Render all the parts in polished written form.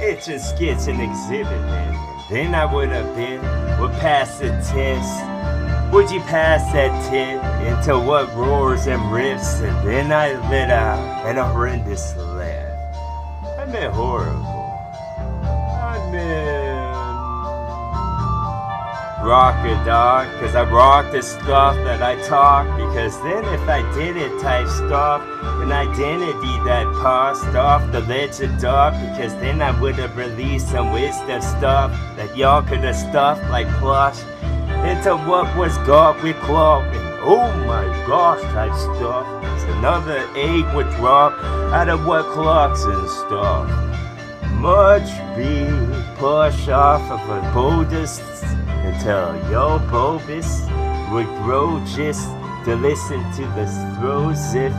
It's just skits and exhibit, man. Then I would pass the test. Would you pass that tit into what roars and rips? And then I let out an horrendous laugh. I meant horrible. I meant rock a dog, cause I rock the stuff that I talk. Because then if I didn't type stuff, an identity that passed off the legend off. Because then I would have released some wisdom stuff that y'all could have stuffed like plush into what was got with clock. And oh my gosh type stuff. It's another egg would drop out of what clocks and stuff. Much be pushed off of a boldest until yo bulbous would grow just to listen to the throws if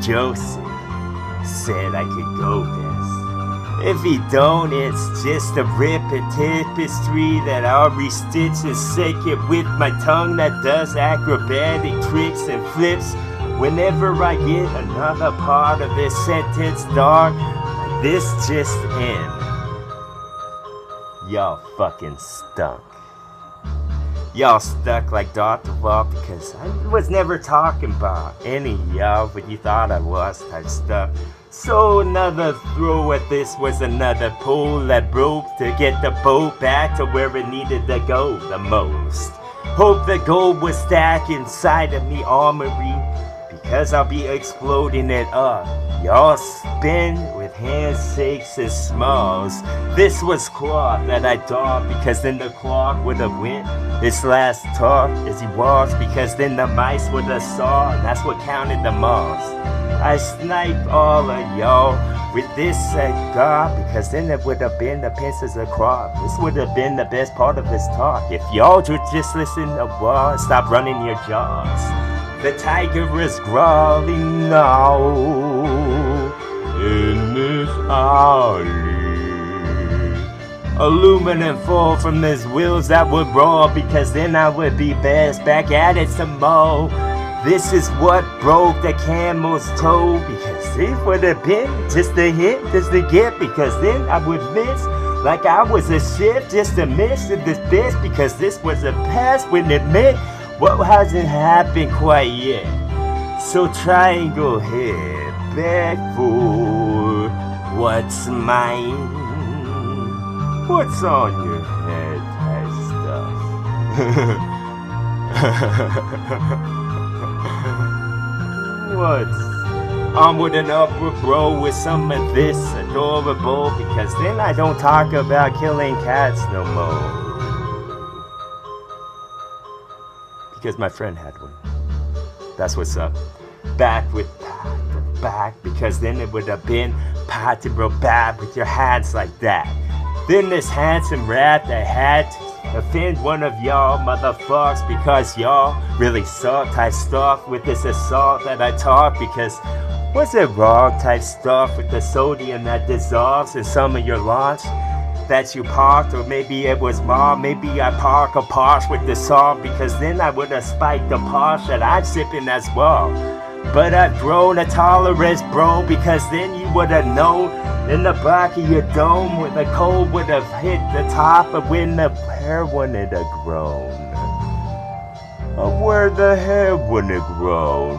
Joseph said I could go this. If he don't, it's just a rip and tapestry that I'll restitch and shake it with my tongue that does acrobatic tricks and flips. Whenever I get another part of this sentence, dog, this just in. Y'all fucking stunk. Y'all stuck like TWA because I was never talking about any of y'all, but you thought I was type stuff. So another throw at this was another pull that broke to get the boat back to where it needed to go the most. Hope the gold was stacked inside of me armory, because I'll be exploding it up. Y'all spin with handshakes and smiles. This was cloth that I thought, because then the clock would have went his last talk as he walked, because then the mice would have saw, and that's what counted the most. I sniped all of y'all with this cigar, because then it would have been the pincers of crop. This would have been the best part of this talk if y'all would just listen to wall and stop running your jaws. The tiger is growling now in this alley. Aluminum fall from his wheels that would roll, because then I would be best back at it some more. This is what broke the camel's toe, because it would have been just a hit, just to get, because then I would miss like I was a ship just to miss in this bitch, because this was a past when it meant what hasn't happened quite yet. So try and go ahead, beg for what's mine. What's on your head type stuff? What's onward and upward, bro, with some of this adorable, because then I don't talk about killing cats no more. Because my friend had one. That's what's up. Back with back, because then it would have been party bro bad with your hands like that. Then this handsome rat that had to offend one of y'all motherfuckers, because y'all really suck type stuff with this assault that I talk, because was it wrong type stuff with the sodium that dissolves in some of your launch that you parked, or maybe it was mom, maybe I park a Porsche with the song, because then I would have spiked the Porsche that I'm sipping as well. But I've grown a tolerance, bro, because then you would have known in the back of your dome where the cold would have hit the top of when the hair wouldn't have grown. Of where the hair wouldn't have grown.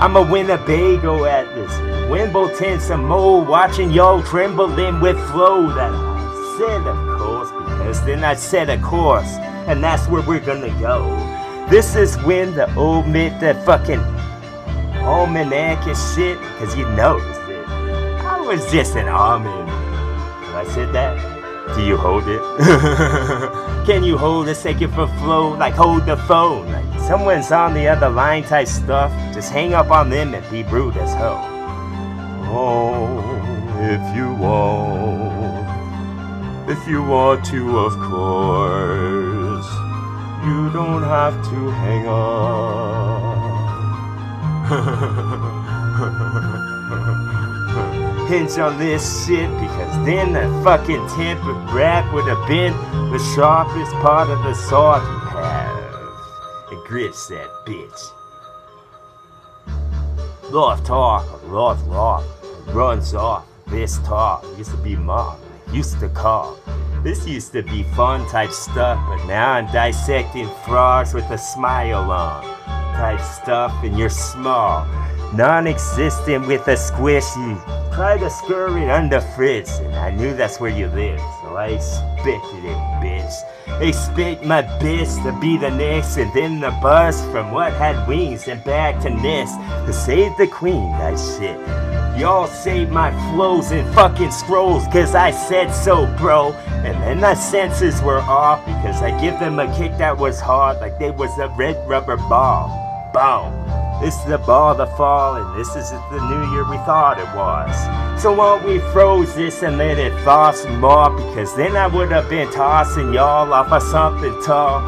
I'm a Winnebago at this Wimbledon some more, watching y'all trembling with flow that I said of course, because then I said of course, and that's where we're gonna go. This is when the omit the fucking almanac and shit, because you noticed it. I was just an almond. Have I said that? Do you hold it? Can you hold a second for flow? Like hold the phone. Like someone's on the other line type stuff. Just hang up on them and be rude as hell. Oh, if you want to, of course. You don't have to hang on. Hinge on this shit, because then the fucking tip of rap would have been the sharpest part of the sword you have. It grips that bitch. Lot of talk, lot runs off. this tall. Used to be mom, used to call. This used to be fun type stuff, but now I'm dissecting frogs with a smile on. Type stuff, and you're small, non-existent with a squishy. Try to scurry under fridge, and I knew that's where you lived, so I expected it, bitch. Expect my bitch to be the next, and then the bus from what had wings and back to nest to save the queen, that shit. Y'all save my flows and fucking scrolls, cause I said so, bro. And then my senses were off, because I give them a kick that was hard, like they was a red rubber ball. Boom. This is the ball to fall, and this is the new year we thought it was. So won't we froze this and let it thaw some more, because then I would have been tossing y'all off of something tall.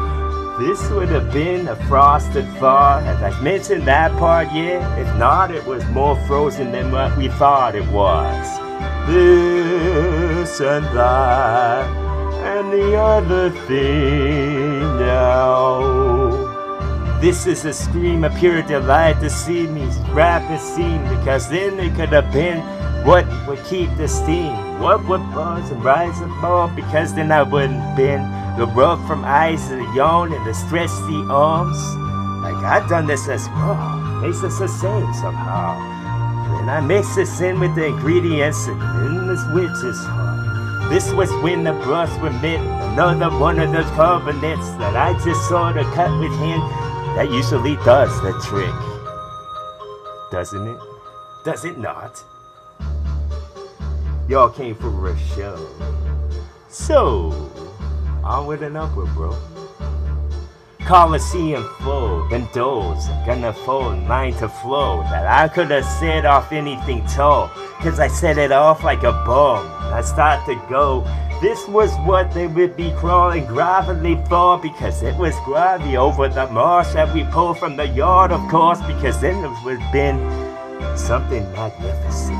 This would have been a frosted thaw. As I mentioned that part, yeah? If not, it was more frozen than what we thought it was. This and that, and the other thing now. This is a scream of pure delight to see me rap and sing, because then it could have been what would keep the steam, what would buzz and rise above, because then I wouldn't been the rub from eyes to the yawn and the stretch the arms. Like I done this as well, makes us the same somehow. Then I mix this in with the ingredients, and then this witch is hard. This was when the brush were met, another one of those carbonates that I just sort of cut with hand. That usually does the trick, doesn't it? Does it not? Y'all came for a show, so onward and upward, bro. Coliseum full, indulge, gonna fold line to flow. That I could have said off anything tall, cause I set it off like a bomb. I start to go. This was what they would be crawling gravelly for, because it was gravy over the marsh that we pulled from the yard, of course, because then it would have been something magnificent.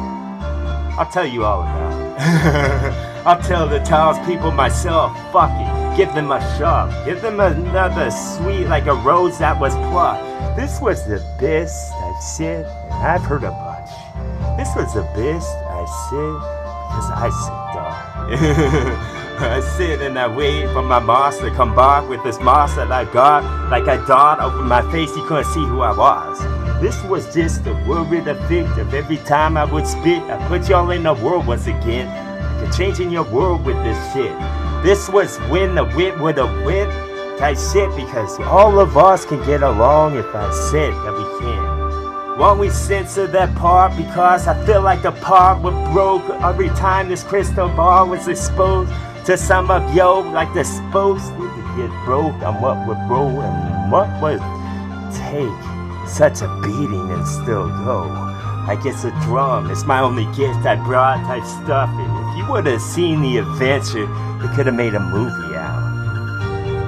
I'll tell you all about it. I'll tell the townspeople myself, fuck it, give them a shot, give them another sweet like a rose that was plucked. This was the best I've said, and I've heard a bunch. This was the best I said, because I said, dog. I sit and I wait for my boss to come back with this mask that I got, like I dot over my face, you couldn't see who I was. This was just a worried effect of every time I would spit. I put y'all in the world once again, like changing your world with this shit. This was when the wit would have went type shit, because all of us can get along if I said that we can. Won't we censor that part, because I feel like the part was broke every time this crystal ball was exposed to some of yo, like the supposed to get broke on what would roll and what would take such a beating and still go. Like it's a drum, it's my only gift I brought type stuff, and if you would have seen the adventure, we could have made a movie out.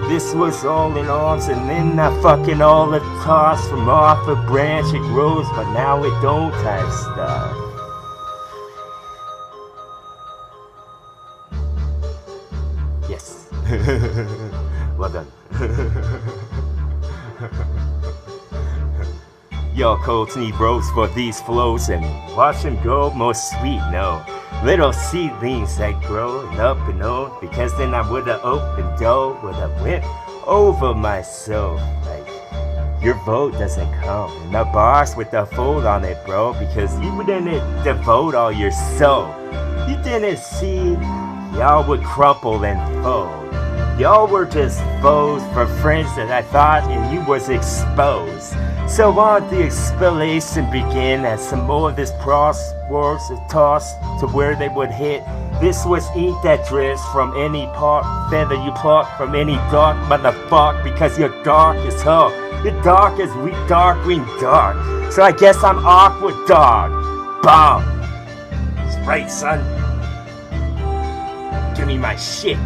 This was all in arms, and then I fucking all the toss from off a branch it grows, but now it don't type stuff. Yes. Well done. Y'all colds need ropes for these flows, and watch them go more sweet, no. Little seedlings that grow and up and on, because then I would've opened door, would've went over myself. Like, your vote doesn't count. And the bars with the fold on it, bro, because you didn't devote all your soul. You didn't see y'all would crumple and fold. Y'all were just foes for friends that I thought and you was exposed. So won't the explanation begin as some more of this cross words are tossed to where they would hit. This was ink that drips from any part, feather you pluck from any dark motherfucker, because you're dark as hell. You're dark as we dark green dark. So I guess I'm awkward dog. Bomb. That's right, son. Give me my shit.